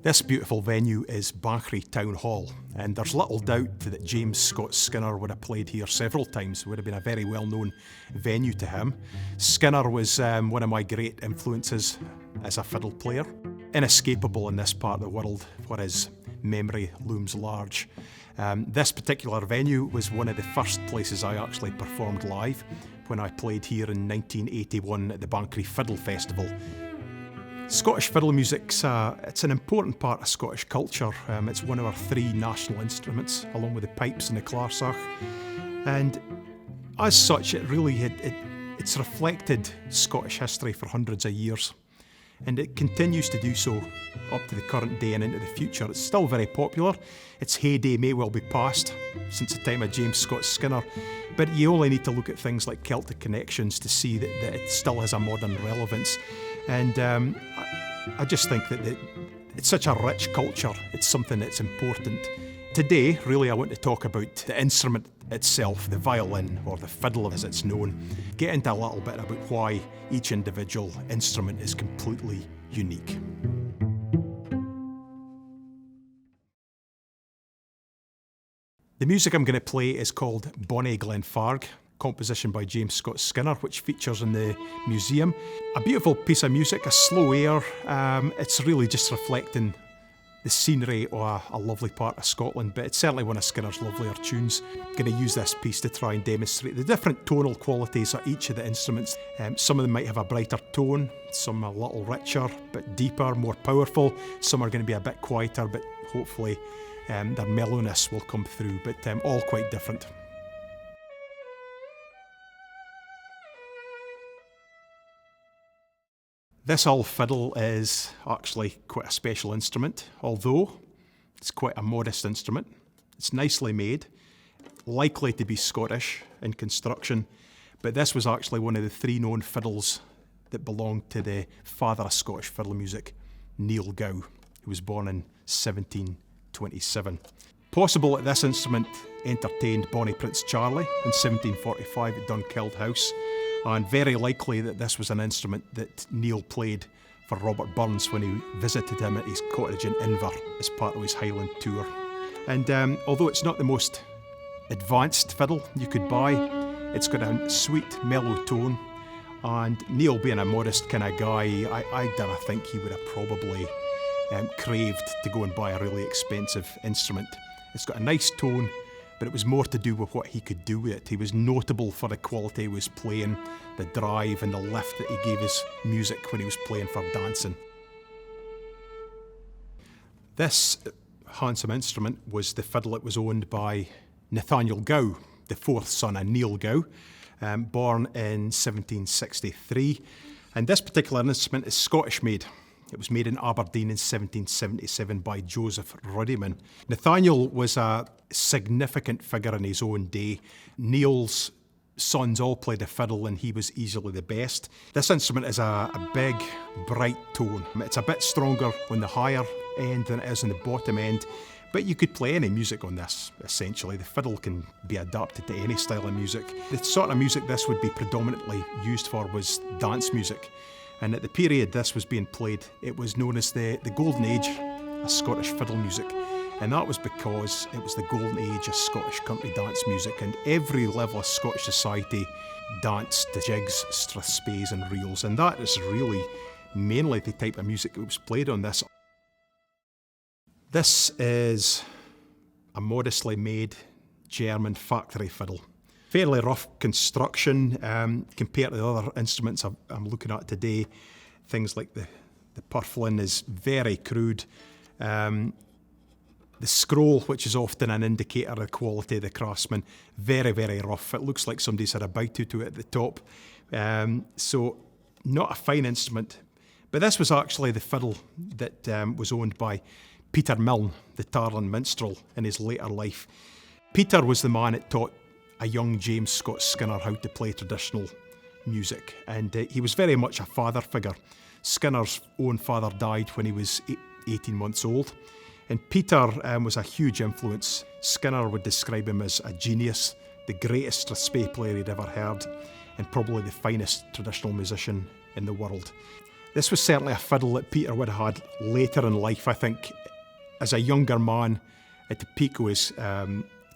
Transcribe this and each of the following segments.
This beautiful venue is Banchory Town Hall, and there's little doubt that James Scott Skinner would have played here several times. It would have been a very well-known venue to him. Skinner was one of my great influences as a fiddle player. Inescapable in this part of the world where his memory looms large. This particular venue was one of the first places I actually performed live when I played here in 1981 at the Banchory Fiddle Festival. Scottish fiddle music's it's an important part of Scottish culture. It's one of our three national instruments, along with the pipes and the clarsach. And as such, it's reflected Scottish history for hundreds of years. And it continues to do so up to the current day and into the future. It's still very popular. Its heyday may well be past since the time of James Scott Skinner, but you only need to look at things like Celtic connections to see that it still has a modern relevance. And I just think that it's such a rich culture. It's something that's important. Today, really, I want to talk about the instrument itself, the violin, or the fiddle as it's known. Get into a little bit about why each individual instrument is completely unique. The music I'm going to play is called Bonnie Glenfarg, composition by James Scott Skinner, which features in the museum. A beautiful piece of music, a slow air. It's really just reflecting the scenery of a lovely part of Scotland, but it's certainly one of Skinner's lovelier tunes. I'm going to use this piece to try and demonstrate the different tonal qualities of each of the instruments. Some of them might have a brighter tone, some a little richer, but deeper, more powerful. Some are going to be a bit quieter, but hopefully their mellowness will come through, but all quite different. This old fiddle is actually quite a special instrument, although it's quite a modest instrument. It's nicely made, likely to be Scottish in construction, but this was actually one of the three known fiddles that belonged to the father of Scottish fiddle music, Nathaniel Gow, who was born in 1727. Possible that this instrument entertained Bonnie Prince Charlie in 1745 at Dunkeld House, and very likely that this was an instrument that Neil played for Robert Burns when he visited him at his cottage in Inver as part of his Highland tour. And although it's not the most advanced fiddle you could buy, it's got a sweet, mellow tone. And Neil, being a modest kind of guy, I think he would have probably craved to go and buy a really expensive instrument. It's got a nice tone, but it was more to do with what he could do with it. He was notable for the quality he was playing, the drive and the lift that he gave his music when he was playing for dancing. This handsome instrument was the fiddle that was owned by Nathaniel Gow, the fourth son of Nathaniel Gow, born in 1763. And this particular instrument is Scottish made. It was made in Aberdeen in 1777 by Joseph Ruddiman. Nathaniel was a significant figure in his own day. Neil's sons all played the fiddle and he was easily the best. This instrument is a big, bright tone. It's a bit stronger on the higher end than it is on the bottom end, but you could play any music on this, essentially. The fiddle can be adapted to any style of music. The sort of music this would be predominantly used for was dance music. And at the period this was being played, it was known as the Golden Age of Scottish fiddle music. And that was because it was the golden age of Scottish country dance music, and every level of Scottish society danced to jigs, strathspeys and reels. And that is really mainly the type of music that was played on this. This is a modestly made German factory fiddle. Fairly rough construction compared to the other instruments I'm looking at today. Things like the purfling is very crude. The scroll, which is often an indicator of the quality of the craftsman, very, very rough. It looks like somebody's had a bite to it at the top. So not a fine instrument. But this was actually the fiddle that was owned by Peter Milne, the Tarlin minstrel, in his later life. Peter was the man that taught a young James Scott Skinner how to play traditional music, and he was very much a father figure. Skinner's own father died when he was 18 months old, and Peter was a huge influence. Skinner would describe him as a genius, the greatest strathspey player he'd ever heard, and probably the finest traditional musician in the world. This was certainly a fiddle that Peter would have had later in life, I think. As a younger man, at the peak of his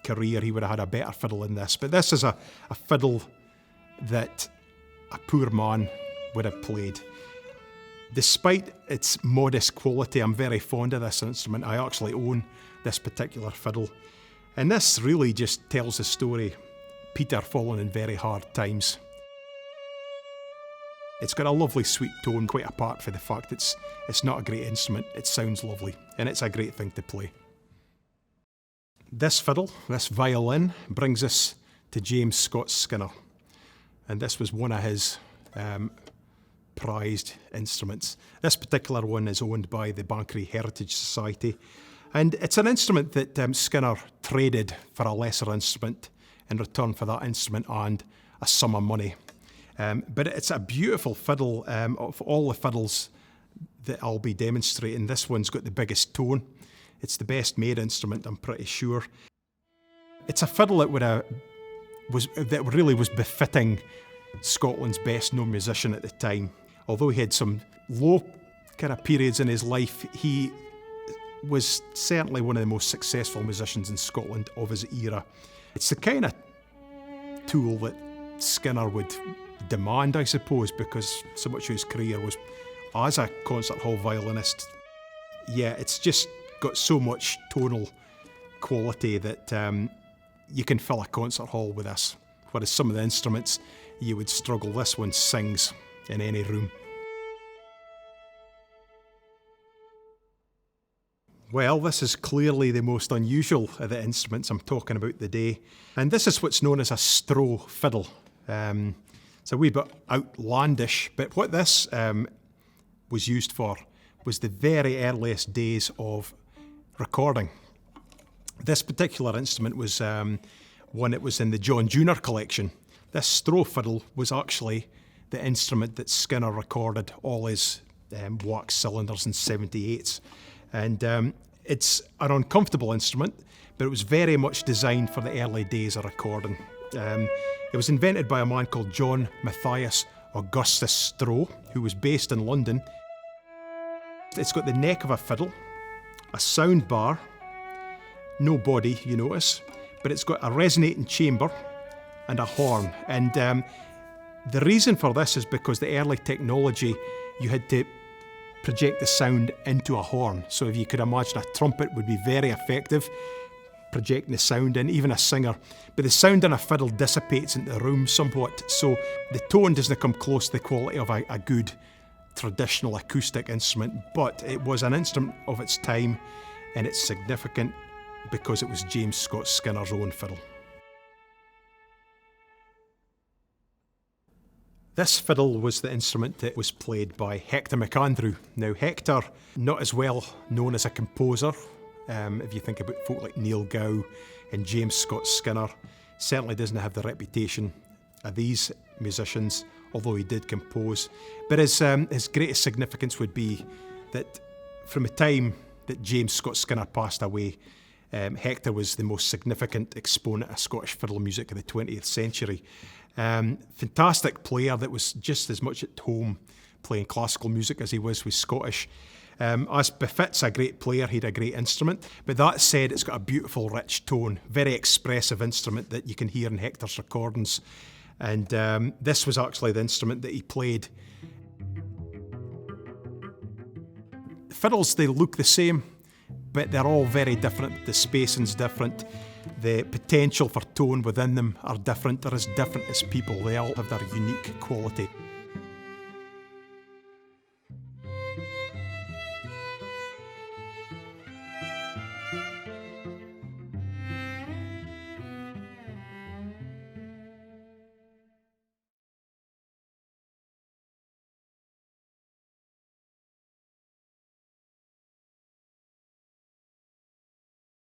career, he would have had a better fiddle than this. But this is a fiddle that a poor man would have played. Despite its modest quality, I'm very fond of this instrument. I actually own this particular fiddle. And this really just tells the story. Peter falling in very hard times. It's got a lovely sweet tone, quite apart from the fact it's not a great instrument. It sounds lovely, and it's a great thing to play. This fiddle, this violin, brings us to James Scott Skinner. And this was one of his prized instruments. This particular one is owned by the Banchory Heritage Society. And it's an instrument that Skinner traded for a lesser instrument in return for that instrument and a sum of money. But it's a beautiful fiddle. Of all the fiddles that I'll be demonstrating, this one's got the biggest tone. It's the best made instrument, I'm pretty sure. It's a fiddle that really was befitting Scotland's best known musician at the time. Although he had some low kind of periods in his life, he was certainly one of the most successful musicians in Scotland of his era. It's the kind of tool that Skinner would demand, I suppose, because so much of his career was as a concert hall violinist. Yeah, it's just got so much tonal quality that you can fill a concert hall with this. Whereas some of the instruments, you would struggle. This one sings in any room. Well, this is clearly the most unusual of the instruments I'm talking about today. And this is what's known as a stroh fiddle. It's a wee bit outlandish, but what this was used for was the very earliest days of recording. This particular instrument was one that was in the John Junior collection. This stroh fiddle was actually the instrument that Skinner recorded all his wax cylinders and 78s. And it's an uncomfortable instrument, but it was very much designed for the early days of recording. It was invented by a man called John Matthias Augustus Stroh, who was based in London. It's got the neck of a fiddle, a sound bar, no body, you notice, but it's got a resonating chamber and a horn. And the reason for this is because the early technology, you had to project the sound into a horn. So if you could imagine, a trumpet would be very effective projecting the sound in, even a singer. But the sound in a fiddle dissipates into the room somewhat, so the tone doesn't come close to the quality of a good traditional acoustic instrument. But it was an instrument of its time, and it's significant because it was James Scott Skinner's own fiddle. This fiddle was the instrument that was played by Hector McAndrew. Now, Hector, not as well known as a composer, if you think about folk like Nathaniel Gow and James Scott Skinner, certainly doesn't have the reputation of these musicians, although he did compose. But his greatest significance would be that from the time that James Scott Skinner passed away, Hector was the most significant exponent of Scottish fiddle music of the 20th century. Fantastic player that was just as much at home playing classical music as he was with Scottish. As befits a great player, he had a great instrument. But that said, it's got a beautiful, rich tone, very expressive instrument that you can hear in Hector's recordings. And this was actually the instrument that he played. Fiddles, they look the same, but they're all very different. The spacing's different. The potential for tone within them are different. They're as different as people. They all have their unique quality.